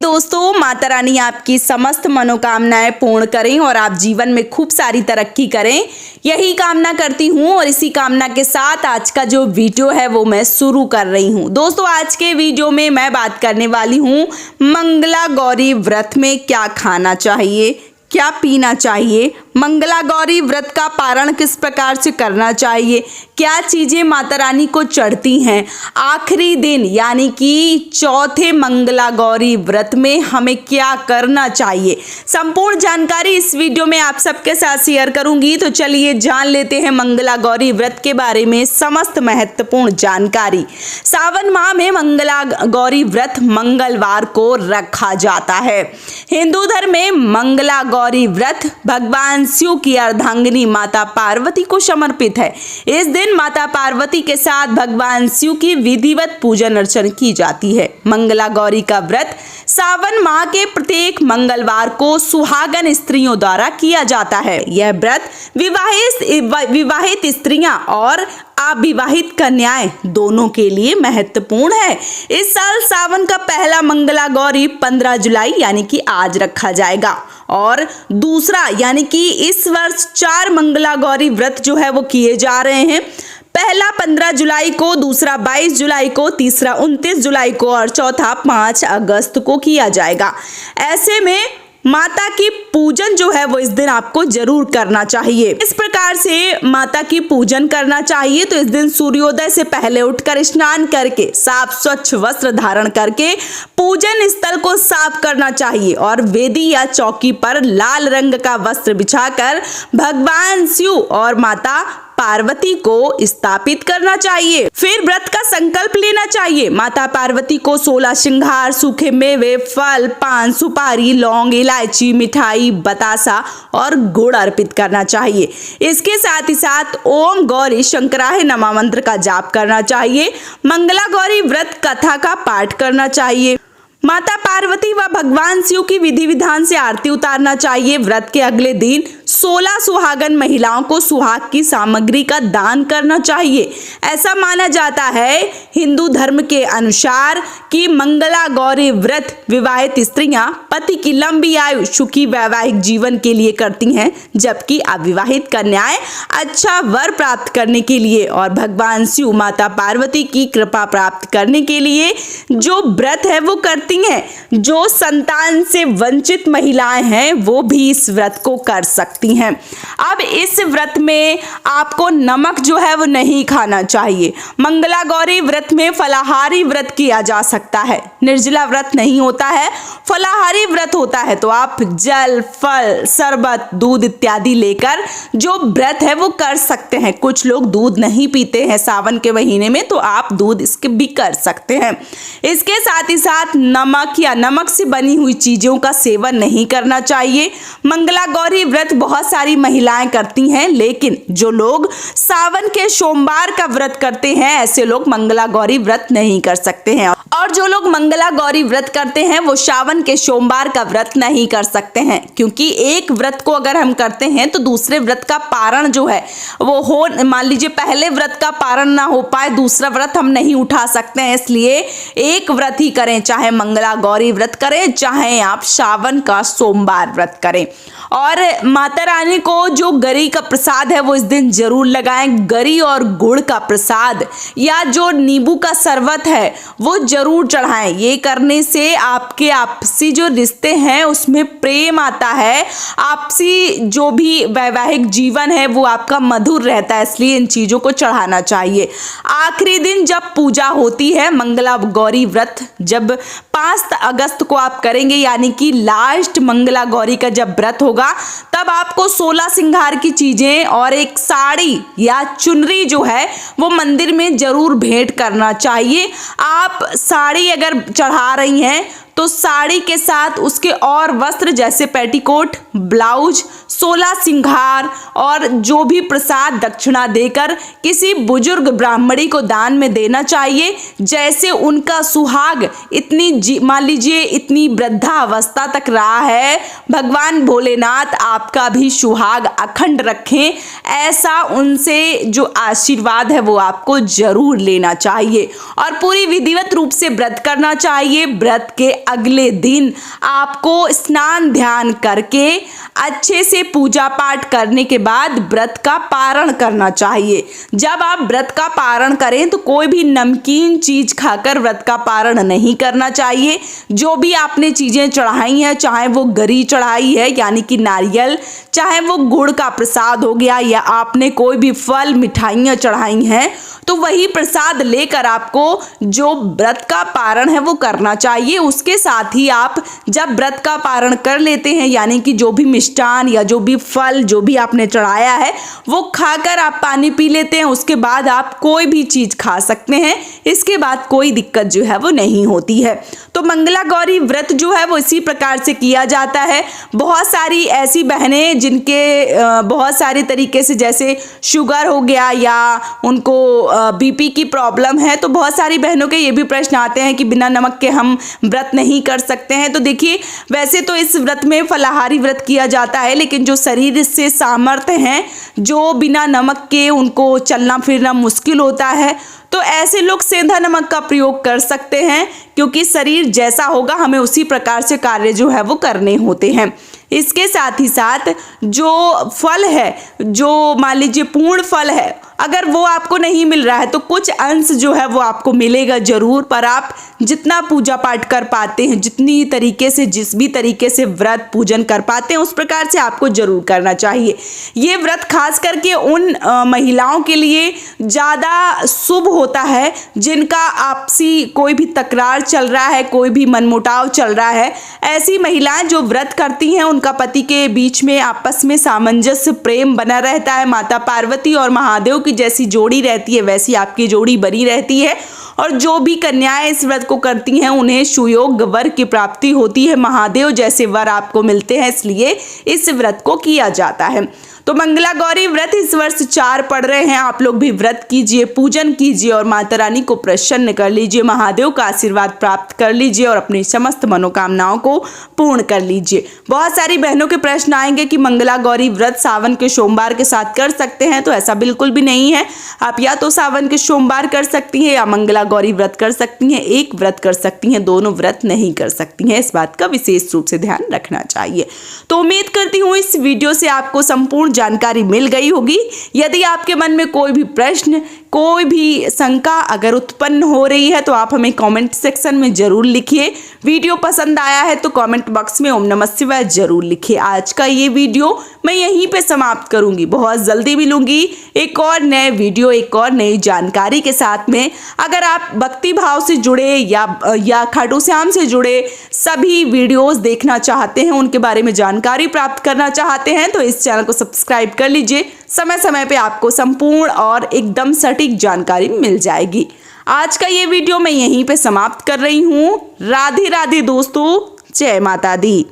दोस्तों, माता रानी आपकी समस्त मनोकामनाएं पूर्ण करें और आप जीवन में खूब सारी तरक्की करें, यही कामना करती हूं। और इसी कामना के साथ आज का जो वीडियो है वो मैं शुरू कर रही हूं। दोस्तों, आज के वीडियो में मैं बात करने वाली हूं मंगला गौरी व्रत में क्या खाना चाहिए, क्या पीना चाहिए, मंगला गौरी व्रत का पारण किस प्रकार से करना चाहिए, क्या चीज़ें माता रानी को चढ़ती हैं, आखिरी दिन यानी कि चौथे मंगला गौरी व्रत में हमें क्या करना चाहिए, संपूर्ण जानकारी इस वीडियो में आप सबके साथ शेयर करूंगी। तो चलिए जान लेते हैं मंगला गौरी व्रत के बारे में समस्त महत्वपूर्ण जानकारी। सावन माह में मंगला गौरी व्रत मंगलवार को रखा जाता है। हिंदू धर्म में मंगला गौरी व्रत भगवान शिव की अर्धांगिनी माता पार्वती को समर्पित है। इस दिन माता पार्वती के साथ भगवान शिव की विधिवत पूजन अर्चन की जाती है। मंगला गौरी का व्रत सावन माह के प्रत्येक मंगलवार को सुहागन स्त्रियों द्वारा किया जाता है। यह व्रत विवाहित स्त्रियां और अविवाहित कन्याएं दोनों के लिए महत्वपूर्ण है। इस साल सावन का पहला मंगला गौरी 15 जुलाई यानी कि आज रखा जाएगा और दूसरा यानी कि इस वर्ष 4 मंगला गौरी व्रत जो है वो किए जा रहे हैं। पहला 15 जुलाई को, दूसरा 22 जुलाई को, तीसरा 29 जुलाई को और चौथा 5 अगस्त को किया जाएगा। ऐसे में माता की पूजन जो है वो इस दिन आपको जरूर करना चाहिए। इस प्रकार से माता की पूजन करना चाहिए तो इस दिन सूर्योदय से पहले उठकर स्नान करके साफ स्वच्छ वस्त्र धारण करके पूजन स्थल को साफ करना चाहिए और वेदी या चौकी पर लाल रंग का वस्त्र बिछाकर भगवान शिव और माता पार्वती को स्थापित करना चाहिए। फिर व्रत का संकल्प लेना चाहिए। माता पार्वती को 16 श्रृंगार, सूखे मेवे, फल, पान, सुपारी, लौंग, इलायची, मिठाई, बतासा और गुड़ अर्पित करना चाहिए। इसके साथ ही साथ ओम गौरी शंकराय नमः मंत्र का जाप करना चाहिए। मंगला गौरी व्रत कथा का पाठ करना चाहिए। माता पार्वती व भगवान शिव की विधि विधान से आरती उतारना चाहिए। व्रत के अगले दिन 16 सुहागन महिलाओं को सुहाग की सामग्री का दान करना चाहिए। ऐसा माना जाता है हिंदू धर्म के अनुसार कि मंगला गौरी व्रत विवाहित स्त्रियां पति की लंबी आयु, सुखी वैवाहिक जीवन के लिए करती हैं, जबकि अविवाहित कन्याएं अच्छा वर प्राप्त करने के लिए और भगवान शिव माता पार्वती की कृपा प्राप्त करने के लिए जो व्रत है वो करती हैं। जो संतान से वंचित महिलाएं हैं वो भी इस व्रत को कर सकती हैं। अब इस व्रत में आपको नमक जो है वो नहीं खाना चाहिए। मंगला गौरी व्रत में फलाहारी व्रत किया जा सकता है, निर्जला व्रत नहीं होता है, फलाहारी व्रत होता है। तो आप जल, फल, शरबत, दूध इत्यादि लेकर जो व्रत है वो कर सकते हैं। कुछ लोग दूध नहीं पीते हैं सावन के महीने में, तो आप दूध इसके भी कर सकते हैं। इसके साथ ही साथ नमक या नमक से बनी हुई चीजों का सेवन नहीं करना चाहिए। मंगला गौरी व्रत बहुत सारी महिलाएं करती हैं, लेकिन जो लोग सावन के सोमवार का व्रत करते हैं ऐसे लोग मंगला गौरी व्रत नहीं कर सकते हैं। और जो लोग मंगला गौरी व्रत करते हैं वो सावन के सोमवार का व्रत नहीं कर सकते हैं, क्योंकि एक व्रत को अगर हम करते हैं तो दूसरे व्रत का पारण जो है वो हो, मान लीजिए पहले व्रत का पारण ना हो पाए, दूसरा व्रत हम नहीं उठा सकते हैं। इसलिए एक व्रत ही करें, चाहे मंगला गौरी व्रत करें, चाहे आप सावन का सोमवार व्रत करें। और माता रानी को जो गरी का प्रसाद है वो इस दिन जरूर लगाएं। गरी और गुड़ का प्रसाद या जो नींबू का शरबत है वो जरूर चढ़ाएं। ये करने से आपके आपसी जो रिश्ते हैं उसमें प्रेम आता है, आपसी जो भी वैवाहिक जीवन है वो आपका मधुर रहता है, इसलिए इन चीज़ों को चढ़ाना चाहिए। आखिरी दिन जब पूजा होती है मंगला गौरी व्रत, जब 5 अगस्त को आप करेंगे यानी कि लास्ट मंगला गौरी का जब व्रत होगा, तब आपको 16 श्रृंगार की चीजें और एक साड़ी या चुनरी जो है वो मंदिर में जरूर भेंट करना चाहिए। आप साड़ी अगर चढ़ा रही हैं तो साड़ी के साथ उसके और वस्त्र जैसे पेटीकोट, ब्लाउज, 16 श्रृंगार और जो भी प्रसाद दक्षिणा देकर किसी बुजुर्ग ब्राह्मणी को दान में देना चाहिए। जैसे उनका सुहाग इतनी मान लीजिए इतनी वृद्धावस्था तक रहा है, भगवान भोलेनाथ आपका भी सुहाग अखंड रखें, ऐसा उनसे जो आशीर्वाद है वो आपको जरूर लेना चाहिए और पूरी विधिवत रूप से व्रत करना चाहिए। व्रत के अगले दिन आपको स्नान ध्यान करके अच्छे से पूजा पाठ करने के बाद व्रत का पारण करना चाहिए। जब आप व्रत का पारण करें तो कोई भी नमकीन चीज खाकर व्रत का पारण नहीं करना चाहिए। जो भी आपने चीजें चढ़ाई हैं, चाहे वो गरी चढ़ाई है यानी कि नारियल, चाहे वो गुड़ का प्रसाद हो गया, या आपने कोई भी फल मिठाइयाँ चढ़ाई हैं, तो वही प्रसाद लेकर आपको जो व्रत का पारण है वो करना चाहिए। उसके साथ ही आप जब व्रत का पारण कर लेते हैं, यानी कि जो भी मिष्ठान या जो भी फल जो भी आपने चढ़ाया है वो खाकर आप पानी पी लेते हैं, उसके बाद आप कोई भी चीज खा सकते हैं। इसके बाद कोई दिक्कत जो है वो नहीं होती है। तो मंगला गौरी व्रत जो है वो इसी प्रकार से किया जाता है। बहुत सारी ऐसी बहनें जिनके बहुत सारे तरीके से, जैसे शुगर हो गया या उनको बीपी की प्रॉब्लम है, तो बहुत सारी बहनों के ये भी प्रश्न आते हैं कि बिना नमक के हम व्रत नहीं कर सकते हैं। तो देखिए, वैसे तो इस व्रत में फलाहारी व्रत किया जाता है, लेकिन जो शरीर से सामर्थ्य हैं, जो बिना नमक के उनको चलना फिरना मुश्किल होता है, तो ऐसे लोग सेंधा नमक का प्रयोग कर सकते हैं, क्योंकि शरीर जैसा होगा हमें उसी प्रकार से कार्य जो है वो करने होते हैं। इसके साथ ही साथ जो फल है, जो मान लीजिए पूर्ण फल है, अगर वो आपको नहीं मिल रहा है तो कुछ अंश जो है वो आपको मिलेगा जरूर, पर आप जितना पूजा पाठ कर पाते हैं, जितनी तरीके से, जिस भी तरीके से व्रत पूजन कर पाते हैं, उस प्रकार से आपको जरूर करना चाहिए। ये व्रत खास करके उन महिलाओं के लिए ज़्यादा शुभ होता है जिनका आपसी कोई भी तकरार चल रहा है, कोई भी मनमुटाव चल रहा है। ऐसी महिलाएं जो व्रत करती हैं, उनका पति के बीच में आपस में सामंजस्य प्रेम बना रहता है। माता पार्वती और महादेव की जैसी जोड़ी रहती है, वैसी आपकी जोड़ी बनी रहती है। और जो भी कन्याएं इस व्रत को करती हैं उन्हें सुयोग वर की प्राप्ति होती है। महादेव जैसे वर आपको मिलते हैं, इसलिए इस व्रत को किया जाता है। तो मंगला गौरी व्रत इस वर्ष 4 पड़ रहे हैं। आप लोग भी व्रत कीजिए, पूजन कीजिए और माता रानी को प्रसन्न कर लीजिए, महादेव का आशीर्वाद प्राप्त कर लीजिए और अपनी समस्त मनोकामनाओं को पूर्ण कर लीजिए। बहुत सारी बहनों के प्रश्न आएंगे कि मंगला गौरी व्रत सावन के सोमवार के साथ कर सकते हैं, तो ऐसा बिल्कुल भी नहीं है। आप या तो सावन के सोमवार कर सकती हैं या मंगला गौरी व्रत कर सकती हैं। एक व्रत कर सकती हैं, दोनों व्रत नहीं कर सकती हैं। इस बात का विशेष रूप से ध्यान रखना चाहिए। तो उम्मीद करती हूँ इस वीडियो से आपको संपूर्ण जानकारी मिल गई होगी। यदि आपके मन में कोई भी प्रश्न, कोई भी शंका अगर उत्पन्न हो रही है तो आप हमें कमेंट सेक्शन में जरूर लिखिए। वीडियो पसंद आया है तो कमेंट बॉक्स में ओम नमः शिवाय जरूर लिखिए। आज का ये वीडियो मैं यहीं पे समाप्त करूंगी। बहुत जल्दी मिलूंगी एक और नए वीडियो, एक और नई जानकारी के साथ में। अगर आप भक्ति भाव से जुड़े या खाटू श्याम से जुड़े सभी वीडियोस देखना चाहते हैं, उनके बारे में जानकारी प्राप्त करना चाहते हैं, तो इस चैनल को सब्सक्राइब कर लीजिए। समय समय पे आपको संपूर्ण और एकदम सटीक जानकारी मिल जाएगी। आज का ये वीडियो मैं यहीं पे समाप्त कर रही हूँ। राधे राधे दोस्तों, जय माता दी।